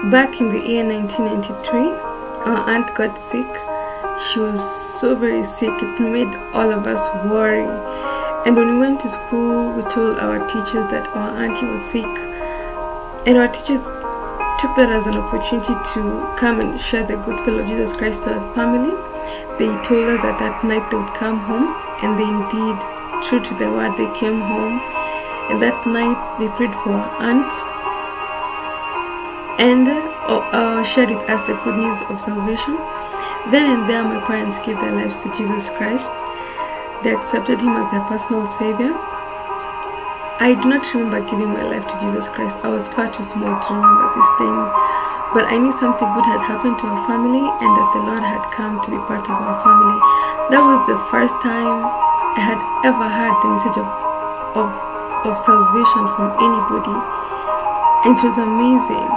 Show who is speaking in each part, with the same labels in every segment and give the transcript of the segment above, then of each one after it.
Speaker 1: Back in the year 1993, our aunt got sick. She was so very sick, it made all of us worry. And when we went to school, we told our teachers that our auntie was sick. And our teachers took that as an opportunity to come and share the gospel of Jesus Christ to our family. They told us that that night they would come home, and they indeed, true to their word, they came home. And that night they prayed for our aunt and shared with us the good news of salvation. Then and there, my parents gave their lives to Jesus Christ. They accepted him as their personal savior. I do not remember giving my life to Jesus Christ. I was far too small to remember these things. But I knew something good had happened to our family and that the Lord had come to be part of our family. That was the first time I had ever heard the message of salvation from anybody. And it was amazing.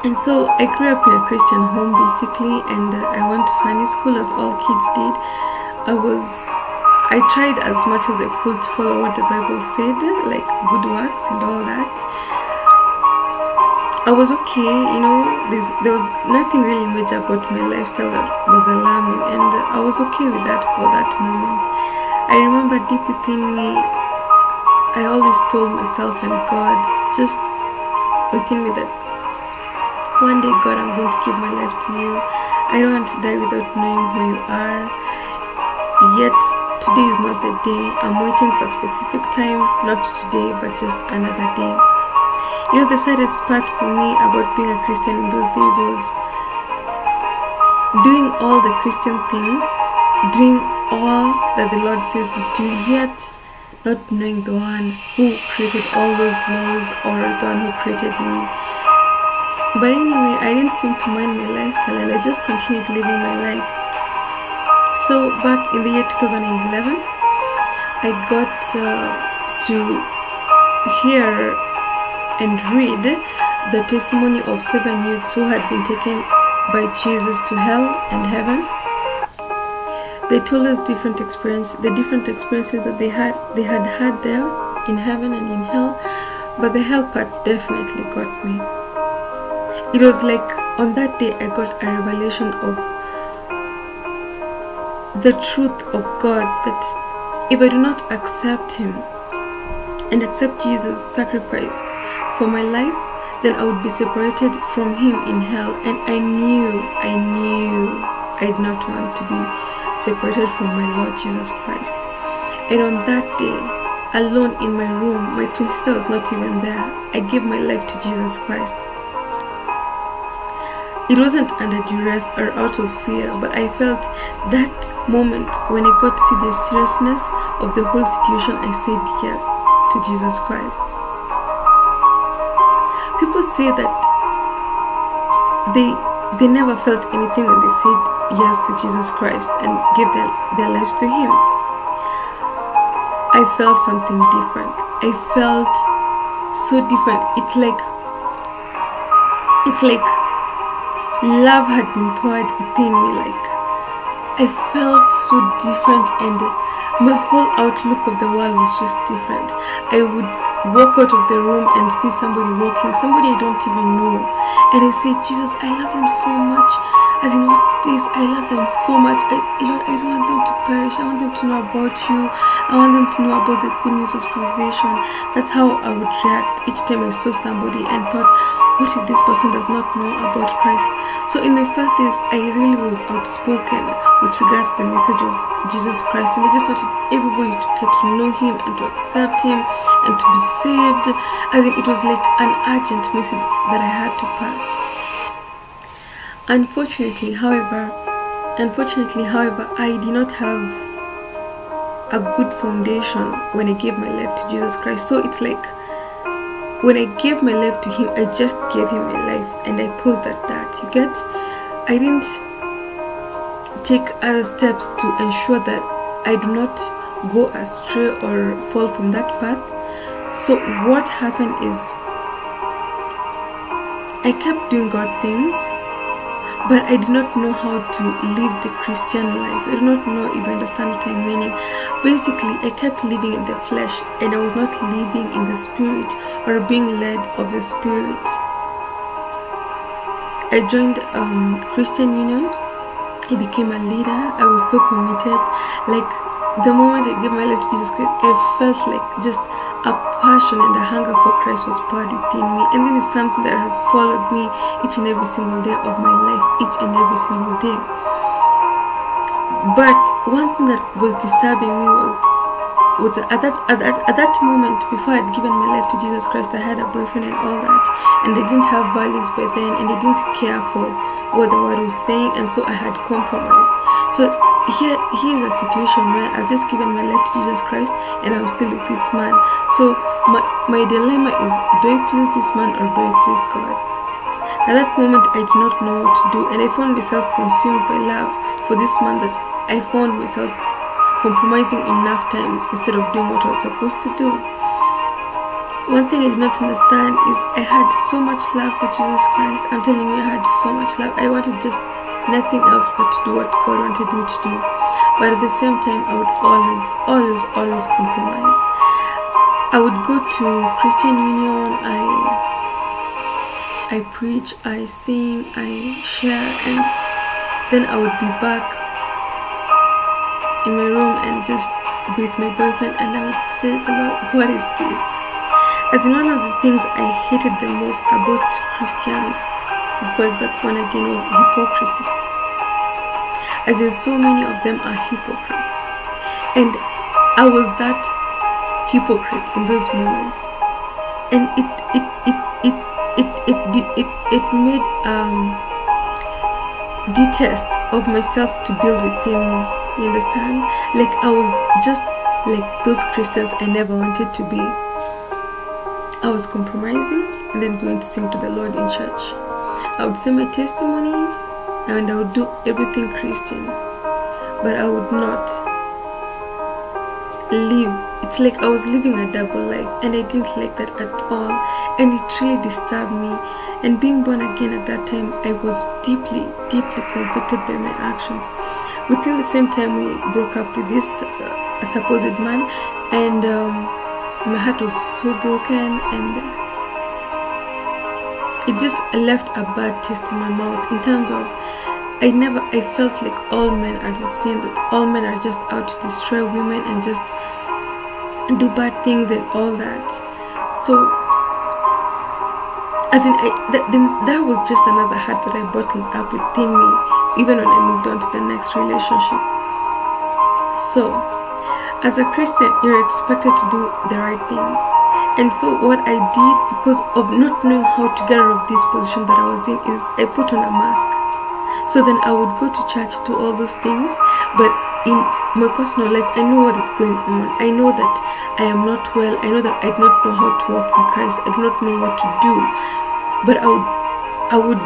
Speaker 1: And so I grew up in a Christian home basically, and I went to Sunday school as all kids did. I tried as much as I could to follow what the Bible said, like good works and all that. I was okay, you know, there was nothing really major about my lifestyle that was alarming, and I was okay with that for that moment. I remember deep within me, I always told myself and God, just within me, that one day, God, I'm going to give my life to you. I don't want to die without knowing who you are. Yet today is not the day. I'm waiting for a specific time, not today, but just another day. You know, the saddest part for me about being a Christian in those days was doing all the Christian things, doing all that the Lord says to do, yet not knowing the one who created all those laws or the one who created me. But anyway, I didn't seem to mind my lifestyle, and I just continued living my life. So back in the year 2011, I got to hear and read the testimony of 7 youths who had been taken by Jesus to hell and heaven. They told us the different experiences that they had had there in heaven and in hell, but the hell part definitely got me. It was like on that day I got a revelation of the truth of God, that if I do not accept him and accept Jesus' sacrifice for my life, then I would be separated from him in hell. And I knew I did not want to be separated from my Lord Jesus Christ. And on that day, alone in my room, my twin sister was not even there, I gave my life to Jesus Christ. It wasn't under duress or out of fear, but I felt that moment when I got to see the seriousness of the whole situation, I said yes to Jesus Christ. People say that they never felt anything when they said yes to Jesus Christ and gave their lives to him. I felt something different. I felt so different. It's like love had been poured within me. Like, I felt so different, and my whole outlook of the world was just different. I would walk out of the room and see somebody walking, somebody I don't even know, and I say, Jesus, I love them so much. As in, what's this? I love them so much. Lord, I don't want them to perish. I want them to know about you. I want them to know about the good news of salvation. That's how I would react each time I saw somebody and thought, what if this person does not know about Christ? So in my first days, I really was outspoken with regards to the message of Jesus Christ, and I just wanted everybody to get to know him and to accept him and to be saved. As in, it was like an urgent message that I had to pass. Unfortunately, however, I did not have a good foundation when I gave my life to Jesus Christ. So it's like, when I gave my life to him, I just gave him my life, and I paused at that. You get? I didn't take other steps to ensure that I do not go astray or fall from that path. So what happened is, I kept doing God things, but I did not know how to live the Christian life. I did not know if I understand what I'm meaning. Basically, I kept living in the flesh, and I was not living in the spirit or being led of the spirit. I joined Christian Union. I became a leader. I was so committed. Like the moment I gave my life to Jesus Christ, I felt like just a passion and a hunger for Christ was poured within me. And this is something that has followed me each and every single day of my life, each and every single day. But one thing that was disturbing me was at that moment, before I'd given my life to Jesus Christ, I had a boyfriend and all that, and I didn't have values by then, and I didn't care for what the word was saying, and so I had compromised. So here's a situation where I've just given my life to Jesus Christ, and I'm still with this man. So my dilemma is, do I please this man or do I please God? At that moment, I did not know what to do, and I found myself consumed by love for this man that I found myself compromising enough times instead of doing what I was supposed to do. One thing I did not understand is I had so much love for Jesus Christ. I'm telling you, I had so much love. I wanted just nothing else but to do what God wanted me to do. But at the same time, I would always compromise. I would go to Christian Union, I preach, I sing, I share, and then I would be back in my room and just with my boyfriend, and I would say to the Lord, what is this? As in, one of the things I hated the most about Christians before I got born again was hypocrisy. As in, so many of them are hypocrites, and I was that hypocrite in those moments, and it made detest of myself to build within me. You understand? Like I was just like those Christians I never wanted to be. I was compromising and then going to sing to the Lord in church. I would say my testimony and I would do everything Christian, but I would not live. It's like I was living a double life, and I didn't like that at all, and it really disturbed me. And being born again at that time, I was deeply convicted by my actions. Within the same time, we broke up with this supposed man, and my heart was so broken, and it just left a bad taste in my mouth in terms of I felt like all men are the same, that all men are just out to destroy women and just do bad things and all that. So as in, that was just another heart that I bottled up within me, even when I moved on to the next relationship. So, as a Christian, you're expected to do the right things. And so what I did, because of not knowing how to get out of this position that I was in, is I put on a mask. So then I would go to church, do all those things, but in my personal life, I know what is going on. I know that I am not well. I know that I do not know how to walk in Christ. I do not know what to do. But I would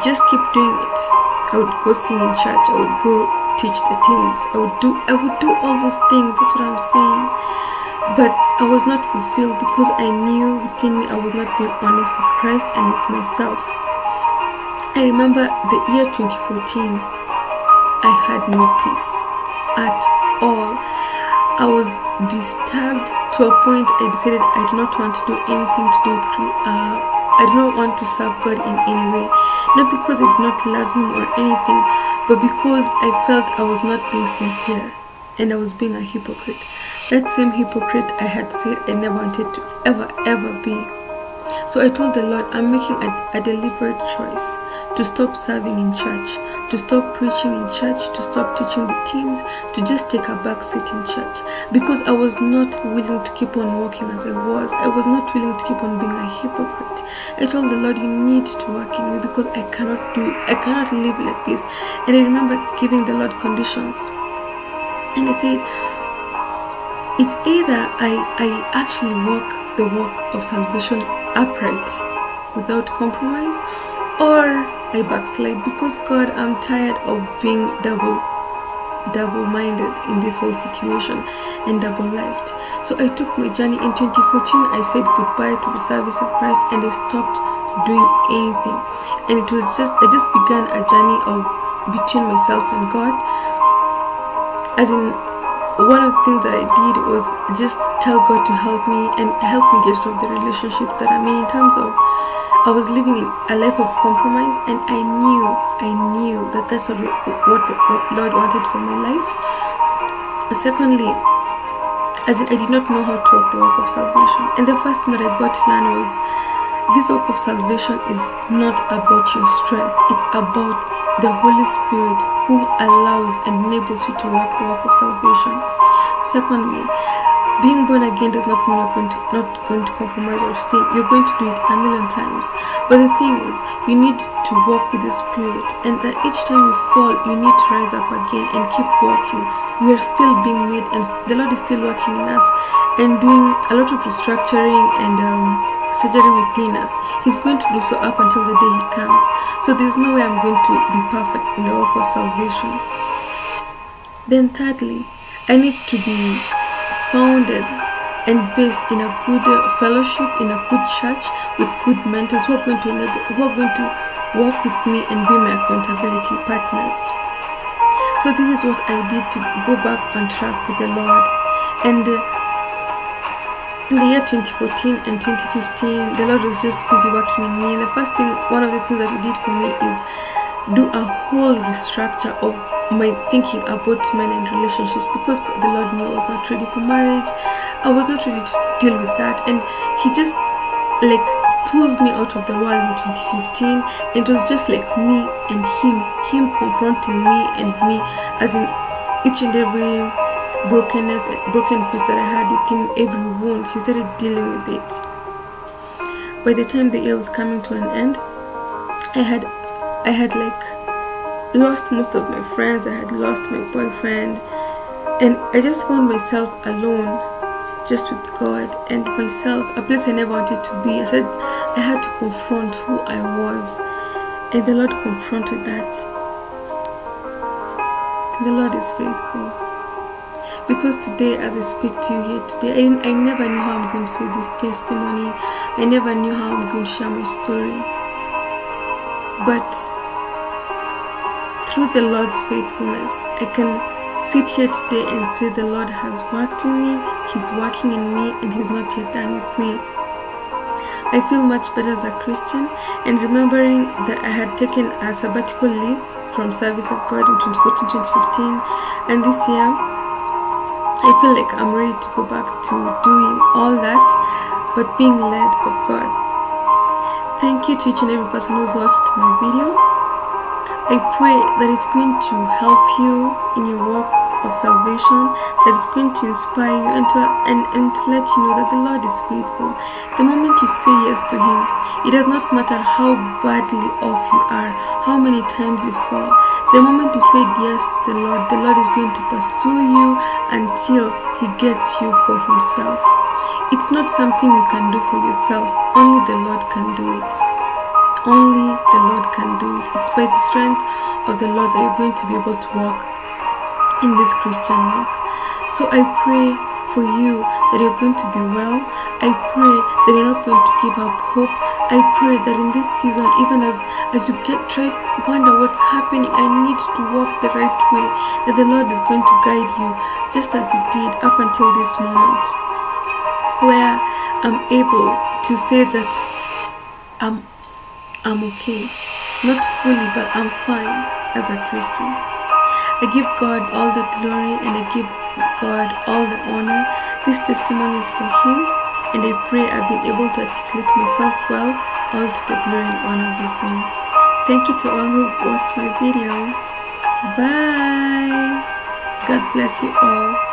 Speaker 1: just keep doing it. I would go sing in church. I would go teach the teens. I would do all those things. That's what I'm saying. But I was not fulfilled because I knew within me I was not being honest with Christ and with myself. I remember the year 2014. I had no peace at all. I was disturbed to a point I decided I do not want to do anything to do with I do not want to serve God in any way. Not because I did not love Him or anything, but because I felt I was not being sincere and I was being a hypocrite. That same hypocrite I had said I never wanted to ever be. So I told the Lord, I'm making a deliberate choice to stop serving in church, to stop preaching in church, to stop teaching the teens, to just take a back seat in church, because I was not willing to keep on walking as I was. I was not willing to keep on being a hypocrite. I told the Lord, you need to work in me because I cannot live like this. And I remember giving the Lord conditions, and I said, it's either I actually walk the walk of salvation upright without compromise, or I backslide, because God, I'm tired of being double-minded in this whole situation and double-lived. So I took my journey in 2014. I said goodbye to the service of Christ and I stopped doing anything. And it was I just began a journey of between myself and God. As in, one of the things that I did was just tell God to help me and help me get rid of the relationship that I'm in terms of I was living in a life of compromise, and I knew that that's what the Lord wanted for my life. Secondly, as in, I did not know how to walk the walk of salvation. And the first thing that I got to learn was this walk of salvation is not about your strength. It's about the Holy Spirit who allows and enables you to walk the walk of salvation. Secondly, being born again does not mean you're not going to compromise or sin. You're going to do it a million times. But the thing is, you need to walk with the Spirit, and that each time you fall, you need to rise up again and keep walking. We are still being made, and the Lord is still working in us and doing a lot of restructuring and surgery within us. He's going to do so up until the day He comes. So there's no way I'm going to be perfect in the work of salvation. Then thirdly, I need to be founded and based in a good fellowship, in a good church with good mentors who are going to walk with me and be my accountability partners. So this is what I did to go back on track with the Lord. And in the year 2014 and 2015, the Lord was just busy working in me. And the first thing, one of the things that He did for me is do a whole restructure of my thinking about men and relationships, because the Lord knew I was not ready for marriage. I was not ready to deal with that, and He just like pulled me out of the world in 2015. It was just like me and him confronting me and me, as in each and every brokenness and broken piece that I had within every wound. He started dealing with it. By the time the year was coming to an end, I had like lost most of my friends. I had lost my boyfriend, and I just found myself alone, just with God and myself, a place I never wanted to be. I said I had to confront who I was, and the Lord confronted that. And the Lord is faithful, because today, as I speak to you here today, I never knew how I'm going to say this testimony. I never knew how I'm going to share my story, but through the Lord's faithfulness, I can sit here today and say the Lord has worked in me, He's working in me, and He's not yet done with me. I feel much better as a Christian, and remembering that I had taken a sabbatical leave from service of God in 2014-2015, and this year I feel like I'm ready to go back to doing all that, but being led of God. Thank you to each and every person who's watched my video. I pray that it's going to help you in your walk of salvation, that it's going to inspire you and to let you know that the Lord is faithful. The moment you say yes to Him, it does not matter how badly off you are, how many times you fall. The moment you say yes to the Lord is going to pursue you until He gets you for Himself. It's not something you can do for yourself. Only the Lord can do it. Only the Lord can do it. It's by the strength of the Lord that you're going to be able to walk in this Christian walk. So I pray for you that you're going to be well. I pray that you're not going to give up hope. I pray that in this season, even as you wonder what's happening, I need to walk the right way, that the Lord is going to guide you, just as He did up until this moment, where I'm able to say that I'm okay, not fully, but I'm fine as a Christian. I give God all the glory and I give God all the honor. This testimony is for Him, and I pray I've been able to articulate myself well, all to the glory and honor of His name. Thank you to all who watched my video. Bye. God bless you all.